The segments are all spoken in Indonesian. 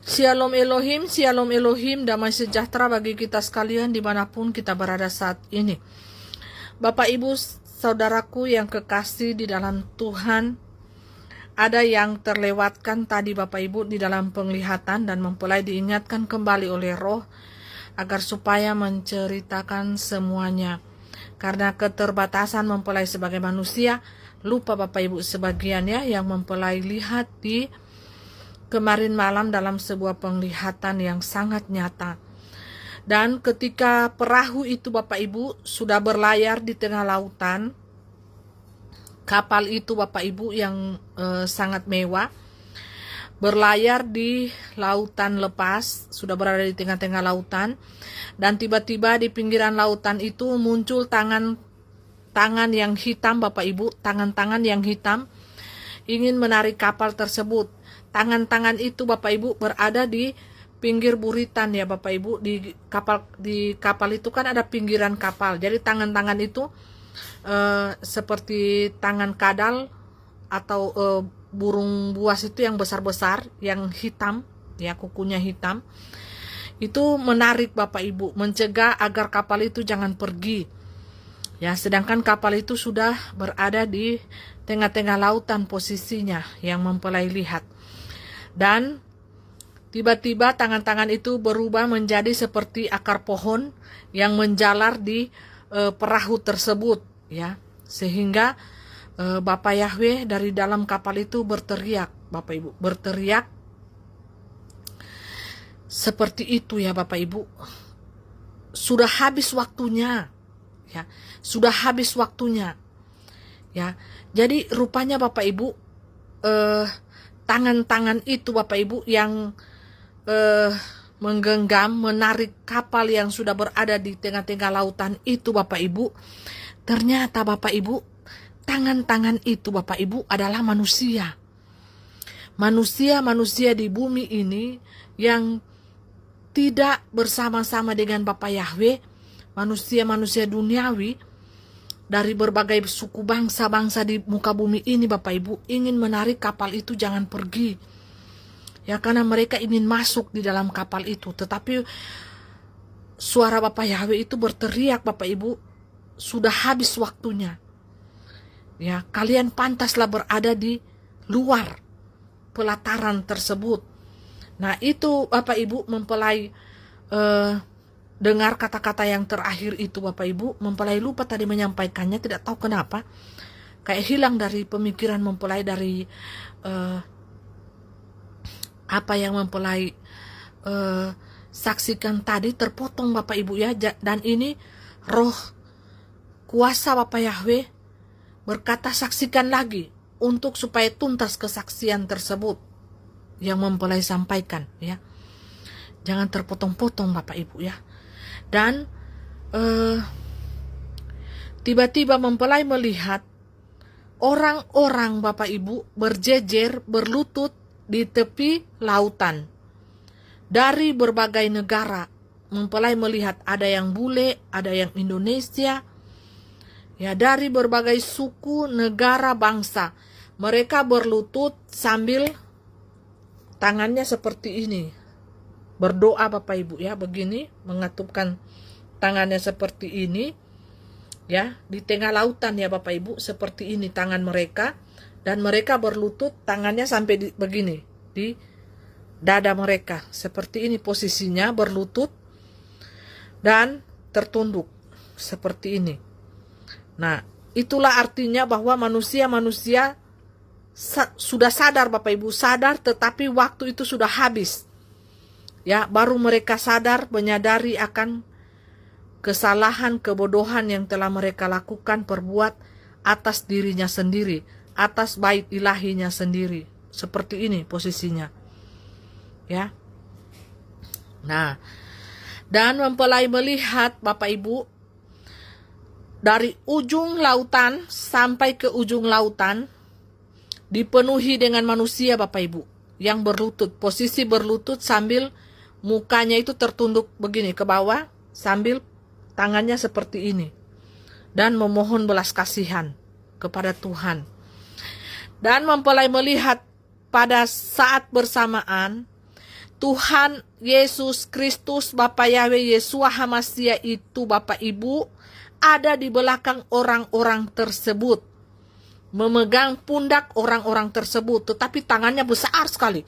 Shalom Elohim, damai sejahtera bagi kita sekalian dimanapun kita berada saat ini. Bapak Ibu Saudaraku yang kekasih di dalam Tuhan, ada yang terlewatkan tadi Bapak Ibu di dalam penglihatan dan mempelai diingatkan kembali oleh Roh agar supaya menceritakan semuanya. Karena keterbatasan mempelai sebagai manusia, lupa Bapak Ibu sebagiannya yang mempelai lihat di kemarin malam dalam sebuah penglihatan yang sangat nyata. Dan ketika perahu itu Bapak Ibu sudah berlayar di tengah lautan, kapal itu Bapak Ibu yang sangat mewah, berlayar di lautan lepas, sudah berada di tengah-tengah lautan, dan tiba-tiba di pinggiran lautan itu muncul tangan yang hitam Bapak Ibu, tangan-tangan yang hitam ingin menarik kapal tersebut. Tangan-tangan itu Bapak Ibu berada di pinggir buritan ya Bapak Ibu, di kapal itu kan ada pinggiran kapal. Jadi tangan-tangan itu seperti tangan kadal atau burung buas itu yang besar-besar, yang hitam ya, kukunya hitam. Itu menarik Bapak Ibu, mencegah agar kapal itu jangan pergi. Ya, sedangkan kapal itu sudah berada di tengah-tengah lautan posisinya yang mempelai lihat. Dan tiba-tiba tangan-tangan itu berubah menjadi seperti akar pohon yang menjalar di perahu tersebut ya, sehingga Bapak Yahweh dari dalam kapal itu berteriak Bapak Ibu, berteriak seperti itu ya Bapak Ibu, sudah habis waktunya ya, sudah habis waktunya ya. Jadi rupanya Bapak Ibu tangan-tangan itu Bapak Ibu yang menggenggam, menarik kapal yang sudah berada di tengah-tengah lautan itu Bapak Ibu, ternyata Bapak Ibu, tangan-tangan itu Bapak Ibu adalah manusia. Manusia di bumi ini yang tidak bersama-sama dengan Bapak Yahweh, manusia-manusia duniawi dari berbagai suku bangsa-bangsa di muka bumi ini Bapak Ibu ingin menarik kapal itu jangan pergi. Ya, karena mereka ingin masuk di dalam kapal itu. Tetapi suara Bapak Yahweh itu berteriak Bapak Ibu, sudah habis waktunya. Ya, kalian pantaslah berada di luar pelataran tersebut. Nah, itu Bapak Ibu mempelai dengar kata-kata yang terakhir itu Bapak Ibu, mempelai lupa tadi menyampaikannya, tidak tahu kenapa. Kayak hilang dari pemikiran mempelai, dari apa yang mempelai saksikan tadi terpotong Bapak Ibu ya. Dan ini roh kuasa Bapak Yahweh berkata saksikan lagi untuk supaya tuntas kesaksian tersebut yang mempelai sampaikan ya. Jangan terpotong-potong Bapak Ibu ya. Dan tiba-tiba mempelai melihat orang-orang Bapak Ibu berjejer berlutut di tepi lautan dari berbagai negara. Mempelai melihat ada yang bule, ada yang Indonesia ya, dari berbagai suku, negara, bangsa. Mereka berlutut sambil tangannya seperti ini, berdoa Bapak Ibu ya, begini, mengatupkan tangannya seperti ini ya, di tengah lautan ya Bapak Ibu, seperti ini tangan mereka. Dan mereka berlutut, tangannya sampai begini di dada mereka, seperti ini posisinya, berlutut dan tertunduk seperti ini. Nah, itulah artinya bahwa manusia sudah sadar Bapak Ibu, sadar, tetapi waktu itu sudah habis. Ya, baru mereka sadar, menyadari akan kesalahan, kebodohan yang telah mereka lakukan, perbuat atas dirinya sendiri, atas bait ilahinya sendiri. Seperti ini posisinya. Ya. Nah, dan mempelai melihat Bapak Ibu dari ujung lautan sampai ke ujung lautan dipenuhi dengan manusia Bapak Ibu yang berlutut, posisi berlutut sambil mukanya itu tertunduk begini ke bawah, sambil tangannya seperti ini, dan memohon belas kasihan kepada Tuhan. Dan mempelai melihat pada saat bersamaan Tuhan Yesus Kristus, Bapa Yahweh Yesua Hamasia itu, Bapak Ibu, ada di belakang orang-orang tersebut. Memegang pundak orang-orang tersebut, tetapi tangannya besar sekali.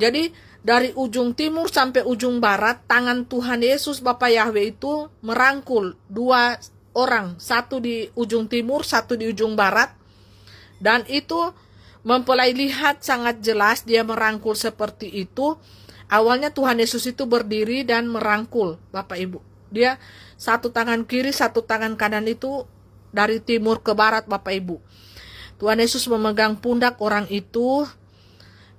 Jadi dari ujung timur sampai ujung barat, tangan Tuhan Yesus Bapa Yahweh itu merangkul dua orang, satu di ujung timur, satu di ujung barat. Dan itu mempelai lihat sangat jelas dia merangkul seperti itu. Awalnya Tuhan Yesus itu berdiri dan merangkul, Bapak Ibu. Dia satu tangan kiri, satu tangan kanan itu dari timur ke barat, Bapak Ibu. Tuhan Yesus memegang pundak orang itu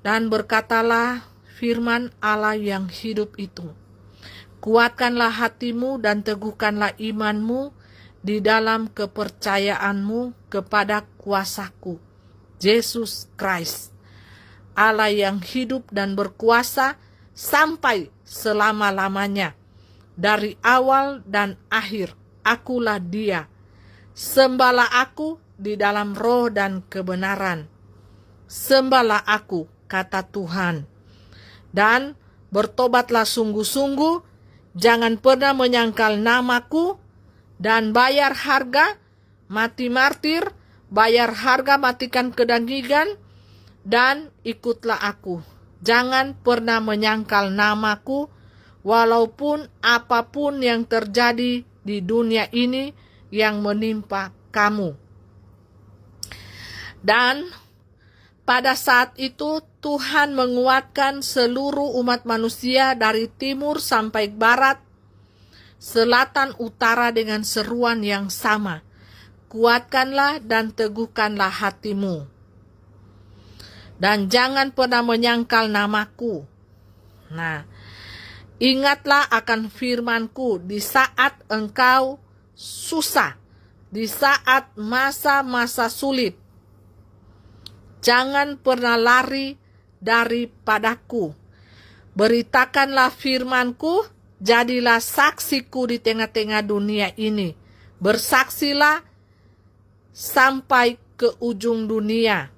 dan berkatalah firman Allah yang hidup itu. Kuatkanlah hatimu dan teguhkanlah imanmu di dalam kepercayaanmu kepada kuasaku, Yesus Kristus, Allah yang hidup dan berkuasa sampai selama-lamanya. Dari awal dan akhir, akulah dia. Sembahlah aku di dalam roh dan kebenaran. Sembahlah aku, kata Tuhan. Dan bertobatlah sungguh-sungguh, jangan pernah menyangkal namaku, dan bayar harga, mati martir, bayar harga matikan kedagingan, dan ikutlah aku. Jangan pernah menyangkal namaku, walaupun apapun yang terjadi di dunia ini yang menimpa kamu. Dan pada saat itu Tuhan menguatkan seluruh umat manusia dari timur sampai barat, selatan utara dengan seruan yang sama. Kuatkanlah dan teguhkanlah hatimu. Dan jangan pernah menyangkal namaku. Nah, ingatlah akan firmanku di saat engkau susah, di saat masa-masa sulit. Jangan pernah lari daripadaku. Beritakanlah firmanku, jadilah saksiku di tengah-tengah dunia ini. Bersaksilah sampai ke ujung dunia.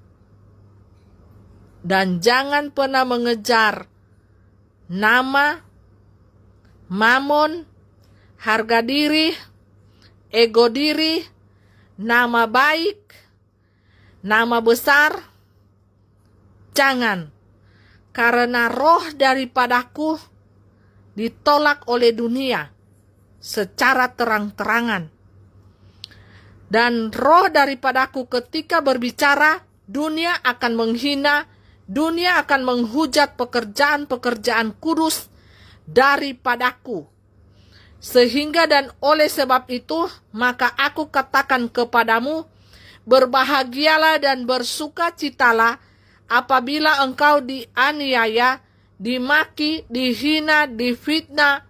Dan jangan pernah mengejar nama, mamon, harga diri, ego diri, nama baik, nama besar. Jangan, karena roh daripadaku ditolak oleh dunia secara terang-terangan. Dan roh daripadaku ketika berbicara, dunia akan menghina, dunia akan menghujat pekerjaan-pekerjaan kudus daripadaku. Sehingga dan oleh sebab itu, maka aku katakan kepadamu, berbahagialah dan bersukacitalah apabila engkau dianiaya, dimaki, dihina, difitnah,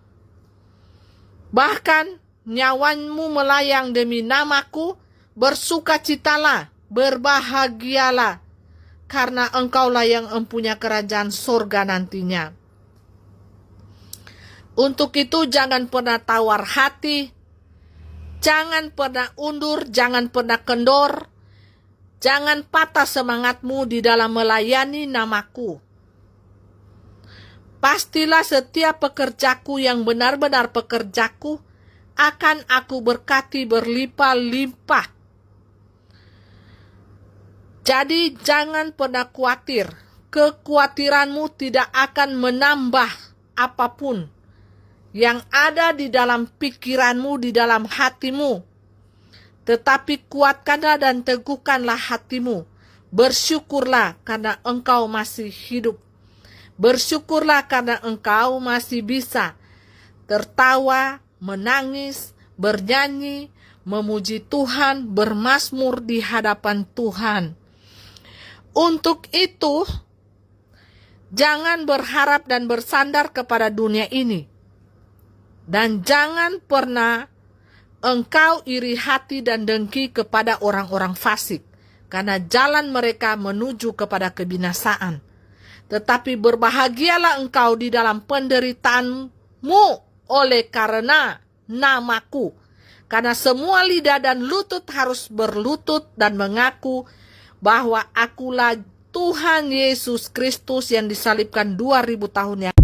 bahkan nyawamu melayang demi namaku. Bersukacitalah, berbahagialah, karena engkaulah yang mempunyai kerajaan sorga nantinya. Untuk itu jangan pernah tawar hati, jangan pernah undur, jangan pernah kendor, jangan patah semangatmu di dalam melayani namaku. Pastilah setiap pekerjaku yang benar-benar pekerjaku akan aku berkati berlimpah-limpah. Jadi jangan pernah khawatir. Kekhawatiranmu tidak akan menambah apapun yang ada di dalam pikiranmu, di dalam hatimu. Tetapi kuatkanlah dan teguhkanlah hatimu. Bersyukurlah karena engkau masih hidup. Bersyukurlah karena engkau masih bisa tertawa, menangis, bernyanyi, memuji Tuhan, bermazmur di hadapan Tuhan. Untuk itu, jangan berharap dan bersandar kepada dunia ini. Dan jangan pernah engkau iri hati dan dengki kepada orang-orang fasik, karena jalan mereka menuju kepada kebinasaan. Tetapi berbahagialah engkau di dalam penderitaanmu oleh karena namaku. Karena semua lidah dan lutut harus berlutut dan mengaku bahwa akulah Tuhan Yesus Kristus yang disalibkan 2000 tahun yang